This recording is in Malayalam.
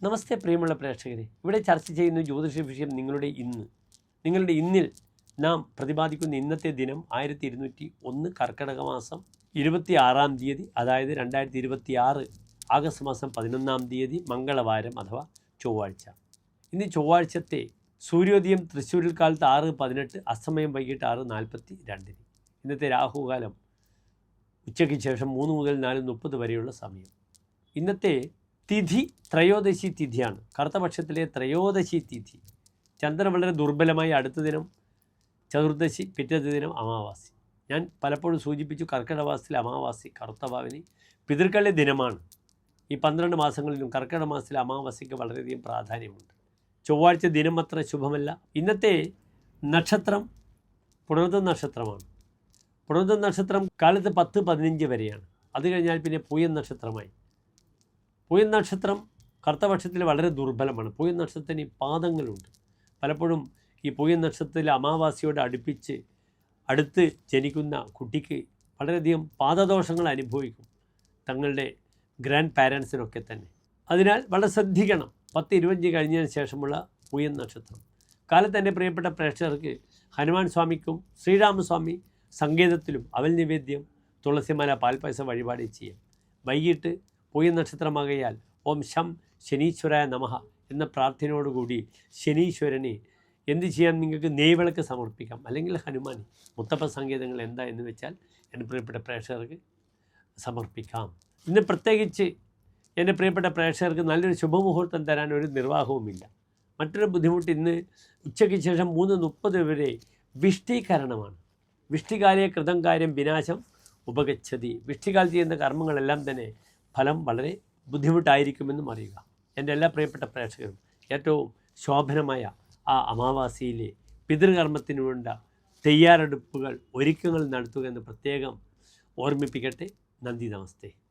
നമസ്തേ പ്രിയമുള്ള പ്രേക്ഷകരെ, ഇവിടെ ചർച്ച ചെയ്യുന്ന ജ്യോതിഷ വിഷയം നിങ്ങളുടെ ഇന്നിൽ നാം പ്രതിപാദിക്കുന്ന ഇന്നത്തെ ദിനം 1201 കർക്കിടക മാസം 26-ാം തീയതി, അതായത് 2026 ആഗസ്റ്റ് മാസം 11-ാം തീയതി മംഗളവാരം അഥവാ ചൊവ്വാഴ്ച. ഇന്ന് ചൊവ്വാഴ്ചത്തെ സൂര്യോദയം തൃശ്ശൂരിൽ കാലത്ത് 6:18, അസ്തമയം വൈകിട്ട് 6:42. ഇന്നത്തെ രാഹുകാലം ഉച്ചയ്ക്ക് ശേഷം 3 മുതൽ 4:30 വരെയുള്ള സമയം. ഇന്നത്തെ തിഥി ത്രയോദശി തിഥിയാണ്, കറുത്തപക്ഷത്തിലെ ത്രയോദശി തിഥി. ചന്ദ്രൻ വളരെ ദുർബലമായി, അടുത്ത ദിനം ചതുർദശി, പിറ്റത്തെ ദിനം അമാവാസി. ഞാൻ പലപ്പോഴും സൂചിപ്പിച്ചു, കർക്കിടക മാസത്തിലെ അമാവാസി കറുത്തവാവിനി പിതൃക്കളുടെ ദിനമാണ്. ഈ 12 മാസങ്ങളിലും കർക്കിടക മാസത്തിലെ അമാവാസിക്ക് വളരെയധികം പ്രാധാന്യമുണ്ട്. ചൊവ്വാഴ്ച ദിനം അത്ര ശുഭമല്ല. ഇന്നത്തെ നക്ഷത്രം പുണർദ നക്ഷത്രമാണ്. പുണർദ നക്ഷത്രം കാലത്ത് 10-15 വരെയാണ്. അത് കഴിഞ്ഞാൽ പിന്നെ പൂയം നക്ഷത്രമായി. പൂയം നക്ഷത്രം കറുത്തപക്ഷത്തിൽ വളരെ ദുർബലമാണ്. പൂയം നക്ഷത്രത്തിന് പാദങ്ങളുണ്ട്. പലപ്പോഴും ഈ പൂയം നക്ഷത്രത്തിൽ അമാവാസിയോട് അടുത്ത് ജനിക്കുന്ന കുട്ടിക്ക് വളരെയധികം പാദദോഷങ്ങൾ അനുഭവിക്കും, തങ്ങളുടെ ഗ്രാൻഡ് പാരൻസിനൊക്കെ തന്നെ. അതിനാൽ വളരെ ശ്രദ്ധിക്കണം. 10-25 കഴിഞ്ഞതിന് ശേഷമുള്ള പൂയം നക്ഷത്രം കാലത്ത് എൻ്റെ പ്രിയപ്പെട്ട പ്രേക്ഷകർക്ക് ഹനുമാൻ സ്വാമിക്കും ശ്രീരാമസ്വാമി സങ്കേതത്തിലും അവൽ നിവേദ്യം, തുളസിമാല, പാൽപ്പായസം വഴിപാട് ചെയ്യാം. വൈകിട്ട് പൂയം നക്ഷത്രമാകയാൽ ഓം ശം ശനീശ്വരായ നമഃ എന്ന പ്രാർത്ഥനയോടുകൂടി ശനീശ്വരനെ എന്ത് ചെയ്യാൻ നിങ്ങൾക്ക് നെയ്വിളക്ക് സമർപ്പിക്കാം, അല്ലെങ്കിൽ ഹനുമാൻ മുത്തപ്പ സങ്കേതങ്ങൾ എന്താ എന്ന് വെച്ചാൽ എൻ്റെ പ്രിയപ്പെട്ട പ്രേക്ഷകർക്ക് സമർപ്പിക്കാം. ഇന്ന് പ്രത്യേകിച്ച് എൻ്റെ പ്രിയപ്പെട്ട പ്രേക്ഷകർക്ക് നല്ലൊരു ശുഭമുഹൂർത്തം തരാൻ ഒരു നിർവാഹവുമില്ല. മറ്റൊരു ബുദ്ധിമുട്ട്, ഇന്ന് ഉച്ചയ്ക്ക് ശേഷം 3:30 വരെ വിഷ്ഠീകരണമാണ്. വിഷ്ഠികാലയെ കൃതം കാര്യം വിനാശം ഉപഗച്ഛതി. വിഷ്ഠികാൽ ചെയ്യുന്ന കർമ്മങ്ങളെല്ലാം തന്നെ ഫലം വളരെ ബുദ്ധിമുട്ടായിരിക്കുമെന്നും അറിയുക. എൻ്റെ എല്ലാ പ്രിയപ്പെട്ട പ്രേക്ഷകരും ഏറ്റവും ശോഭനമായ ആ അമാവാസിയിലെ പിതൃകർമ്മത്തിനു വേണ്ട തയ്യാറെടുപ്പുകൾ, ഒരുക്കങ്ങൾ നടത്തുക എന്ന് പ്രത്യേകം ഓർമ്മിപ്പിക്കട്ടെ. നന്ദി, നമസ്തേ.